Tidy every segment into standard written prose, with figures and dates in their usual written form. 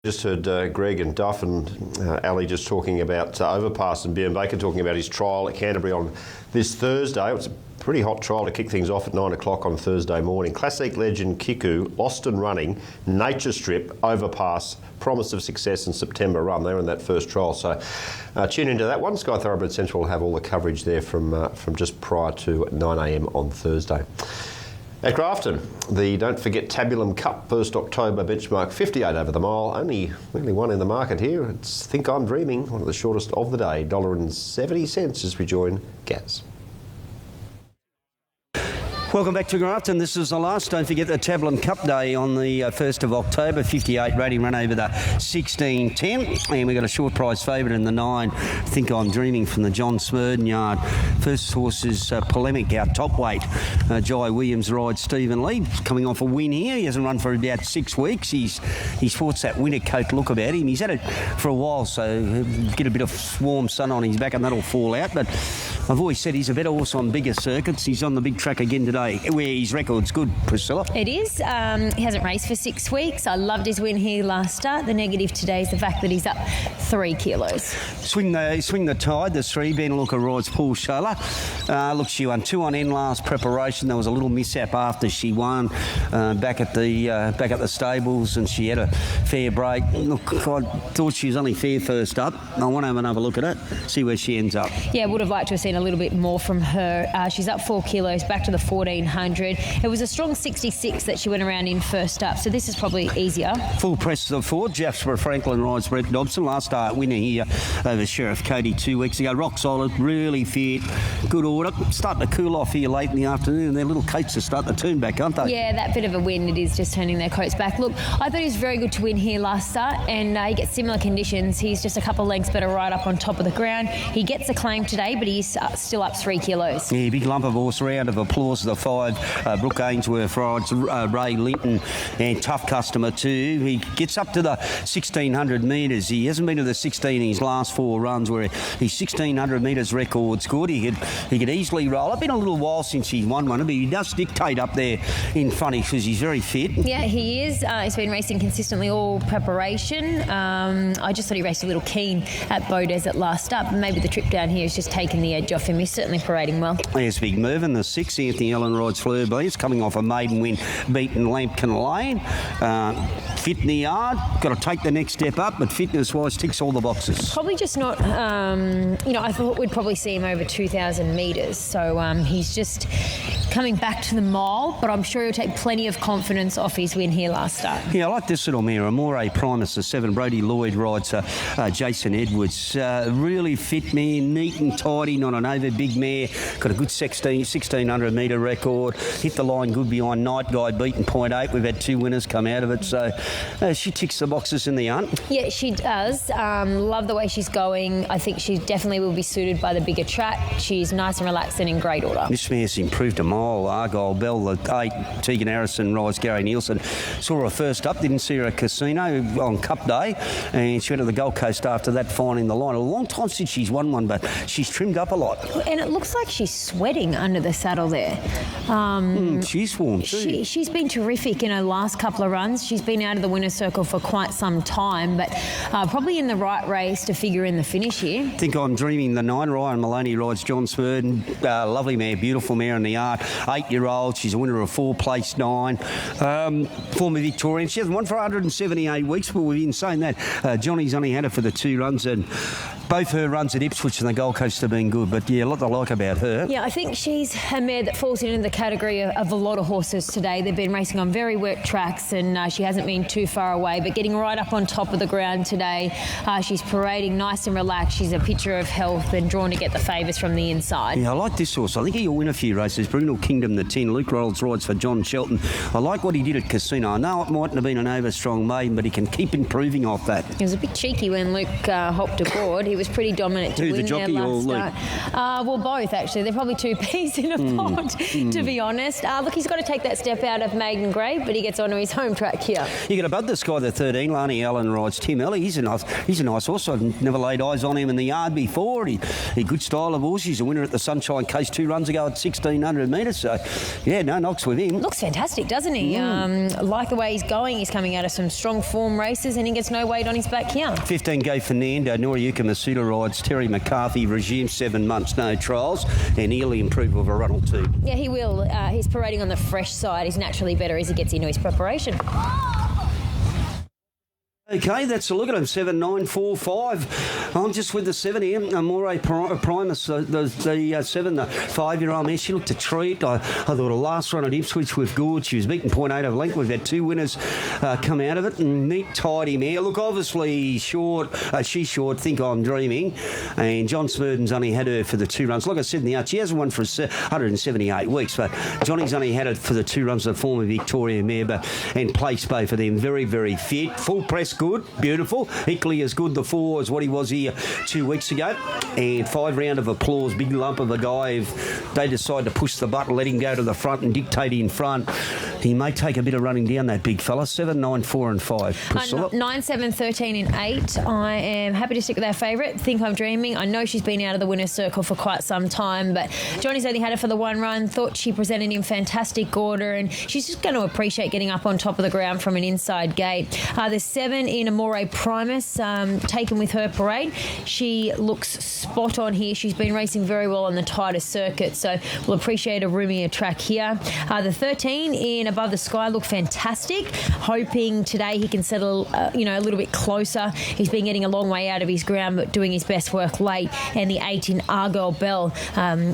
Just heard Greg and Duff and Ali just talking about Overpass, and Bjorn Baker talking about his trial at Canterbury on this Thursday. It's a pretty hot trial to kick things off at 9 o'clock on Thursday morning. Classic legend Kiku, Lost and Running, Nature Strip, Overpass, promise of success in September run. They're in that first trial, so tune into that one. Sky Thoroughbred Central will have all the coverage there from just prior to 9 a.m. on Thursday. At Grafton, the Don't Forget Tabulum Cup, 1st October benchmark 58 over the mile. Only one in the market here. It's Think I'm Dreaming, one of the shortest of the day, $1.70 as we join Gaz. Welcome back to Grafton. This is the last. Don't forget the Tabulum Cup Day on the 1st of October. 58 rating run over the 16.10. And we've got a short prize favourite in the 9. Think I'm Dreaming from the John Smurden yard. First horse is Polemic, our top weight. Jai Williams rides Stephen Lee. Coming off a win here. He hasn't run for about 6 weeks. He sports that winter coat look about him. He's had it for a while, so get a bit of warm sun on his back and that'll fall out. But I've always said he's a better horse on bigger circuits. He's on the big track again today, where his record's good, Priscilla. It is. He hasn't raced for 6 weeks. I loved his win here last start. The negative today is the fact that he's up 3 kilos. Swing the tide, the 3. Ben Looker rides Paul Scholler. Look, she won 2 on end last preparation. There was a little mishap after she won back at the stables, and she had a fair break. Look, I thought she was only fair first up. I want to have another look at it, see where she ends up. Yeah, would have liked to have seen a little bit more from her. She's up 4 kilos, back to the 1400. It was a strong 66 that she went around in first up, so this is probably easier. Full press of 4. Jasper Franklin rides Brett Dobson. Last start winner here over Sheriff Cody 2 weeks ago. Rock solid, really fit, good order. Starting to cool off here late in the afternoon. Their little coats are starting to turn back, aren't they? Yeah, that bit of a win, it is just turning their coats back. Look, I thought he was very good to win here last start, and he gets similar conditions. He's just a couple of lengths better right up on top of the ground. He gets a claim today, but he's still up 3 kilos. Yeah, big lump of horse. Round of applause to the 5. Brooke Ainsworth rides Ray Linton, and tough customer too. He gets up to the 1600 metres. He hasn't been to the 16 in his last 4 runs, where his 1600 metres record's good. He could easily roll. It's been a little while since he's won one, but he does dictate up there in front because he's very fit. Yeah, he is. He's been racing consistently all preparation. I just thought he raced a little keen at Bow Desert last start, but maybe the trip down here has just taken the edge off him. He's certainly parading well. There's Big Mervyn, the 6. Anthony Allen rides Fleur Bees, coming off a maiden win, beaten Lampkin Lane. Fit in the yard, got to take the next step up, but fitness-wise ticks all the boxes. Probably just not, I thought we'd probably see him over 2,000 metres, so he's just coming back to the mile, but I'm sure he'll take plenty of confidence off his win here last start. Yeah, I like this little mare, Amore Primus, the 7. Brody Lloyd rides Jason Edwards. Really fit mare, neat and tidy, not an over big mare. Got a good 1600 metre record. Hit the line good behind Night Guy, beaten 0.8. We've had 2 winners come out of it, so she ticks the boxes in the hunt. Yeah, she does. Love the way she's going. I think she definitely will be suited by the bigger track. She's nice and relaxed and in great order. This mare's improved a mile. Argyle Bell, the 8. Tegan Harrison rides Gary Nielsen. Saw her first up, didn't see her at Casino on Cup Day, and she went to the Gold Coast after that, finding the line. A long time since she's won one, but she's trimmed up a lot. And it looks like she's sweating under the saddle there. She's warm too. She's been terrific in her last couple of runs. She's been out of the winner's circle for quite some time, but probably in the right race to figure in the finish here. Think I'm Dreaming, the 9. Ryan Maloney rides John Smurden. Lovely mare, beautiful mare in the yard. 8-year-old. She's a winner of 4, placed 9. Former Victorian. She hasn't won for 178 weeks, but we've been saying that. Johnny's only had her for the 2 runs, and both her runs at Ipswich and the Gold Coast have been good, but yeah, a lot to like about her. Yeah, I think she's a mare that falls into the category of a lot of horses today. They've been racing on very wet tracks, and she hasn't been too far away, but getting right up on top of the ground today. She's parading nice and relaxed. She's a picture of health and drawn to get the favours from the inside. Yeah, I like this horse. I think he'll win a few races. Brunel Kingdom, the 10. Luke Rolls rides for John Shelton. I like what he did at Casino. I know it mightn't have been an over-strong maiden, but he can keep improving off that. He was a bit cheeky when Luke hopped aboard. He was pretty dominant to win the jockey there last or start. Well, both, actually. They're probably two peas in a pod, to be honest. Look, he's got to take that step out of Maiden Grey, but he gets onto his home track here. You get above the sky, the 13, Lani Allen rides Tim Ellie. He's a nice horse. I've never laid eyes on him in the yard before. He good style of horse. He's a winner at the Sunshine Case 2 runs ago at 1,600 metres. So, yeah, no knocks with him. Looks fantastic, doesn't he? Like the way he's going. He's coming out of some strong form races and he gets no weight on his back here. 15 Go Fernando, Noriyuka Masuda rides Terry McCarthy, regime 7 months, no trials, and he'll improve with a run or two. Yeah, he will. He's parading on the fresh side. He's naturally better as he gets into his preparation. Okay, that's a look at him, 7.945. I'm just with the 7 here, Amore Primus, the 7, the 5-year-old mare. She looked a treat. I thought the last run at Ipswich was good. She was beaten 0.8 of length. We've had 2 winners come out of it. Neat, tidy mare. Look, obviously short. She's short, Think I'm Dreaming. And John Smurden's only had her for the 2 runs. Like I said in the out, she hasn't won for 178 weeks, but Johnny's only had it for the 2 runs of the former Victoria mare, and placed both of them very, very fit. Full press, good, beautiful. Equally as good the 4 as what he was here 2 weeks ago. And 5 round of applause, big lump of a guy. If they decide to push the button, let him go to the front and dictate in front, he may take a bit of running down, that big fella. 7, 9, 4 and 5. Priscilla? 9, 7, 13 and 8. I am happy to stick with our favourite, Think I'm Dreaming. I know she's been out of the winner's circle for quite some time, but Johnny's only had her for the 1 run. Thought she presented in fantastic order, and she's just going to appreciate getting up on top of the ground from an inside gate. The 7 in Amore Primus, taken with her parade. She looks spot on here. She's been racing very well on the tighter circuit, so we'll appreciate a roomier track here. The 13 in Above the Sky looked fantastic. Hoping today he can settle, a little bit closer. He's been getting a long way out of his ground, but doing his best work late. And the 8 in Argyle Bell.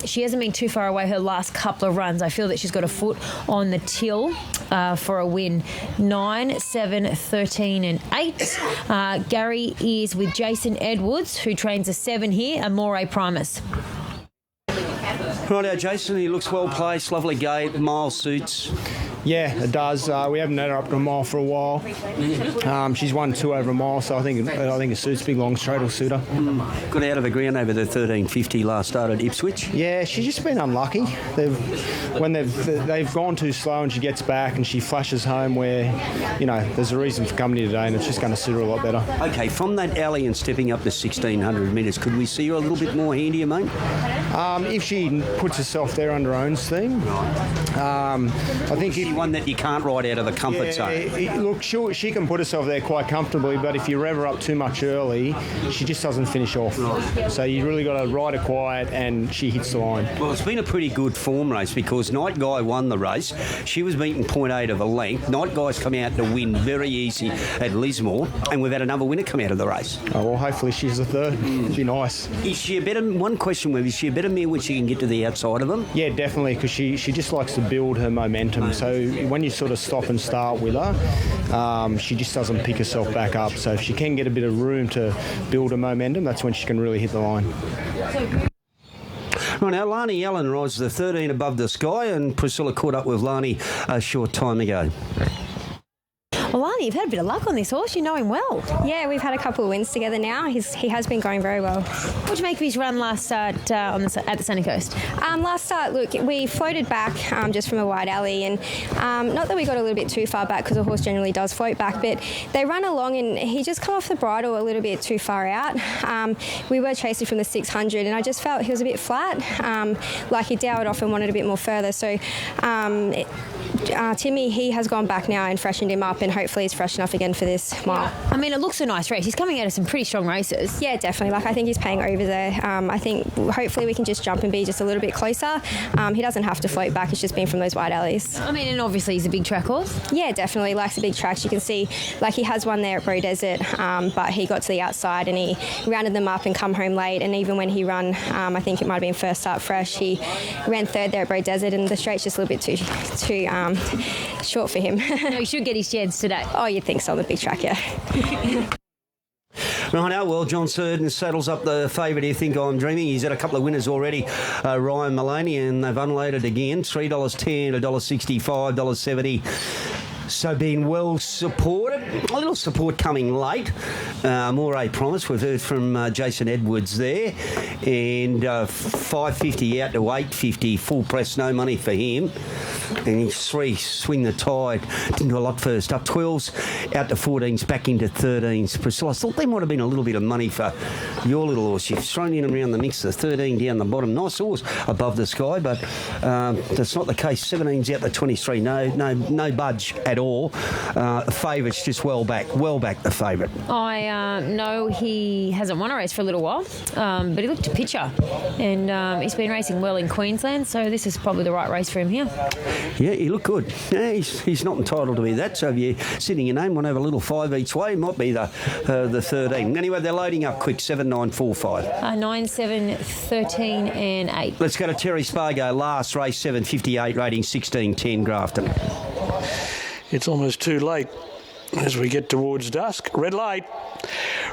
She hasn't been too far away her last couple of runs. I feel that she's got a foot on the till for a win. 9, 7, 13 and 8. Gary is with Jason Edwards, who trains a 7 here, Amore Primus. Right, Jason, he looks well placed, lovely gait, mile suits. Yeah, it does. We haven't had her up to a mile for a while. She's won 2 over a mile, so I think it suits. Big long straight will suit her. Got out of the ground over the 13.50 last start at Ipswich. Yeah, she's just been unlucky. They've gone too slow, and she gets back and she flashes home where, there's a reason for coming here today, and it's just going to suit her a lot better. Okay, from that alley and stepping up to 1,600 metres, could we see her a little bit more handier, mate? If she puts herself there under her own steam, I think if one that you can't ride out of the comfort zone. Look, she can put herself there quite comfortably, but if you rev her up too much early, she just doesn't finish off. Right. So you really got to ride her quiet, and she hits the line. Well, it's been a pretty good form race because Night Guy won the race. She was beaten 0.8 of a length. Night Guy's come out to win very easy at Lismore, and we've had another winner come out of the race. Oh, well, hopefully she's the 3rd. It'd be nice. Is she a better? One question: is she a better mare when she can get to the outside of them? Yeah, definitely, because she just likes to build her momentum. So when you sort of stop and start with her, she just doesn't pick herself back up. So if she can get a bit of room to build her momentum, that's when she can really hit the line. Right now, Lani Allen rides the 13 Above the Sky, and Priscilla caught up with Lani a short time ago. Well, Lani, you've had a bit of luck on this horse. You know him well. Yeah, we've had a couple of wins together now. He has been going very well. What did you make of his run last start at the Sunny Coast? Last start, look, we floated back just from a wide alley, and not that we got a little bit too far back because the horse generally does float back, but they run along and he just come off the bridle a little bit too far out. We were chasing from the 600 and I just felt he was a bit flat, like he dowered off and wanted a bit more further. So Timmy, he has gone back now and freshened him up, and hopefully he's fresh enough again for this mile. I mean, it looks a nice race. He's coming out of some pretty strong races. Yeah, definitely. I think he's paying over there. I think hopefully we can just jump and be just a little bit closer. He doesn't have to float back. It's just been from those wide alleys. I mean, and obviously he's a big track horse. Yeah, definitely. Likes the big tracks. You can see, he has one there at Bro Desert, but he got to the outside and he rounded them up and come home late. And even when he ran, I think it might have been first start fresh, he ran 3rd there at Bro Desert, and the straight's just a little bit too short for him. No, he should get his chance today. Oh, you'd think so on the big track, yeah. Right now, well, John Surden saddles up the favourite here, Think I'm Dreaming. He's had a couple of winners already, Ryan Maloney, and they've unloaded again, $3.10, $1.65, $1.70. So being well supported. A little support coming late. Amore Primus, we've heard from Jason Edwards there. And 5.50 out to 8.50, full press, no money for him. And he's 3, Swing the Tide. Didn't do a lot first up. 12s out to 14s, back into 13s. Priscilla, I thought there might have been a little bit of money for your little horse. You've thrown in around the mix, the 13 down the bottom. Nice horse above the sky, but that's not the case. 17's out to 23, no budge at all. The favourite's just well back the favourite. I know he hasn't won a race for a little while, but he looked a pitcher, and he's been racing well in Queensland, so this is probably the right race for him here. Yeah, he looked good. Yeah, he's not entitled to be that, so if you're sitting your name, want to have a little 5 each way, might be the 13. Anyway, they're loading up quick, 7, 9, 4, 5. 9, 7, 13 and 8. Let's go to Terry Spargo, last race, 7.58, rating 16.10, Grafton. It's almost too late as we get towards dusk. Red light.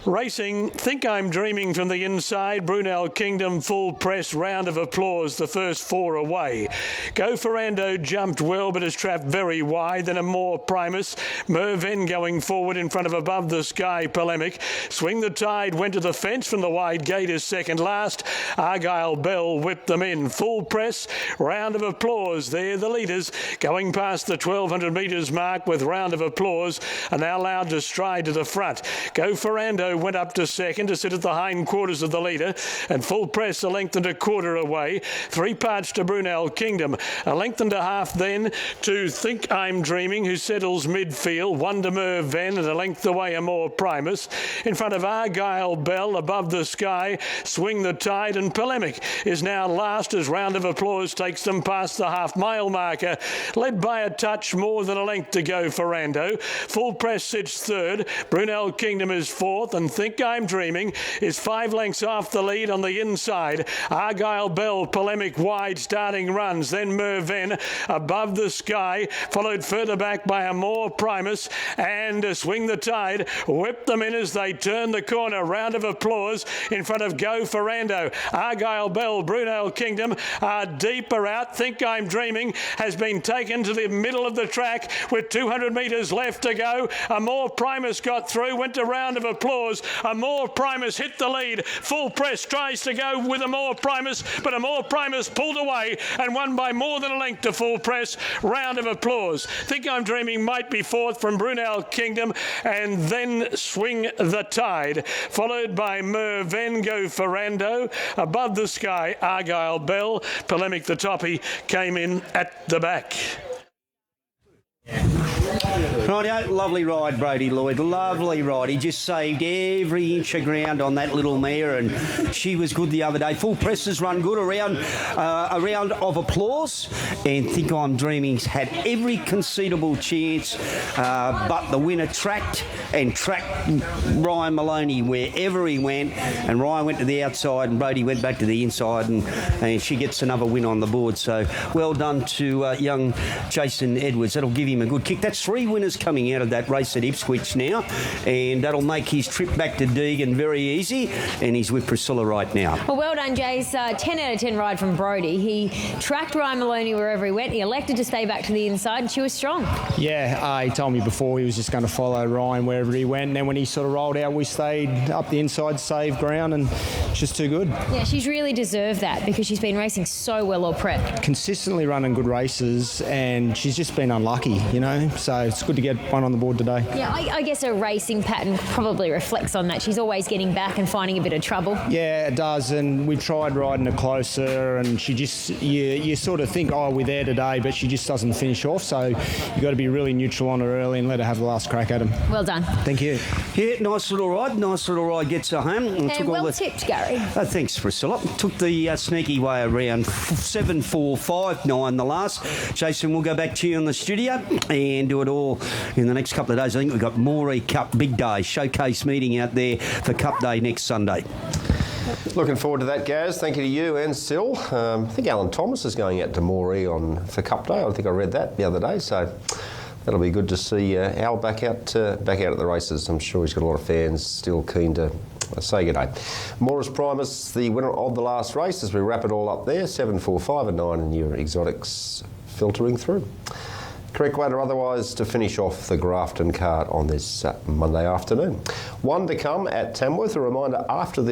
Racing, Think I'm Dreaming from the inside. Brunel Kingdom, full press, round of applause, the first 4 away. Go Ferrando jumped well but is trapped very wide. Then Amore Primus. Mervyn going forward in front of Above the Sky Polemic. Swing the Tide went to the fence from the wide gate is second last. Argyle Bell whipped them in. Full press, round of applause. There the leaders going past the 1200 metres mark with round of applause are now allowed to stride to the front. Go Ferrando went up to second to sit at the hind quarters of the leader, and full press a length and a quarter away. 3 parts to Brunel Kingdom, a length and a half then to Think I'm Dreaming, who settles midfield. 1 to Mervyn and a length away Amore Primus. In front of Argyle Bell, Above the Sky, Swing the Tide, and Polemic is now last as round of applause takes them past the half-mile marker, led by a touch more than a length to go Ferrando. Full press sits third. Brunel Kingdom is fourth, and Think I'm Dreaming is 5 lengths off the lead on the inside. Argyle Bell, Polemic wide, starting runs. Then Mervyn, Above the Sky, followed further back by Amore Primus, and Swing the Tide whip them in as they turn the corner. Round of applause in front of Go Ferrando. Argyle Bell, Brunel Kingdom are deeper out. Think I'm Dreaming has been taken to the middle of the track with 200 metres left to go. Amore Primus got through, went to round of applause. Amore Primus hit the lead. Full press tries to go with Amore Primus, but Amore Primus pulled away and won by more than a length to full press. Round of applause. Think I'm Dreaming might be fourth from Brunel Kingdom, and then Swing the Tide, followed by Mervyn, Go Ferrando, Above the Sky, Argyle Bell. Polemic the toppy came in at the back. Rightio, lovely ride, Brody Lloyd. Lovely ride. He just saved every inch of ground on that little mare, and she was good the other day. Full press has run good. A round of applause, and Think I'm Dreaming's had every conceivable chance, but the winner tracked Ryan Maloney wherever he went, and Ryan went to the outside and Brody went back to the inside, and she gets another win on the board. So well done to young Jason Edwards. That'll give him a good kick. That's 3 winners coming out of that race at Ipswich now, and that'll make his trip back to Deegan very easy, and he's with Priscilla right now. Well done, Jace. 10 out of 10 ride from Brody. He tracked Ryan Maloney wherever he went. He elected to stay back to the inside, and she was strong. Yeah, he told me before he was just going to follow Ryan wherever he went, and then when he sort of rolled out, we stayed up the inside, saved ground, and just too good. Yeah, she's really deserved that because she's been racing so well all prep. Consistently running good races, and she's just been unlucky, so it's good to get one on the board today. Yeah, I guess her racing pattern probably reflects on that. She's always getting back and finding a bit of trouble. Yeah, it does, and we've tried riding her closer, and she just, you sort of think, we're there today, but she just doesn't finish off, so you've got to be really neutral on her early and let her have the last crack at him. Well done. Thank you. Yeah, nice little ride gets her home. And well tipped, Gary. Thanks, Priscilla. Took the sneaky way around. 7, 4, 5, 9 the last. Jason, we'll go back to you in the studio and do it all in the next couple of days. I think we've got Amore Cup big day, showcase meeting out there for Cup Day next Sunday. Looking forward to that, Gaz. Thank you to you and Sil. I think Alan Thomas is going out to Amore for Cup Day. I think I read that the other day, so that'll be good to see Al back out at the races. I'm sure he's got a lot of fans still keen to say good day. Amore's Primus, the winner of the last race, as we wrap it all up there. 7, 4, 5 and 9 and your exotics filtering through. Correct way to otherwise to finish off the Grafton card on this Monday afternoon. One to come at Tamworth. A reminder, after this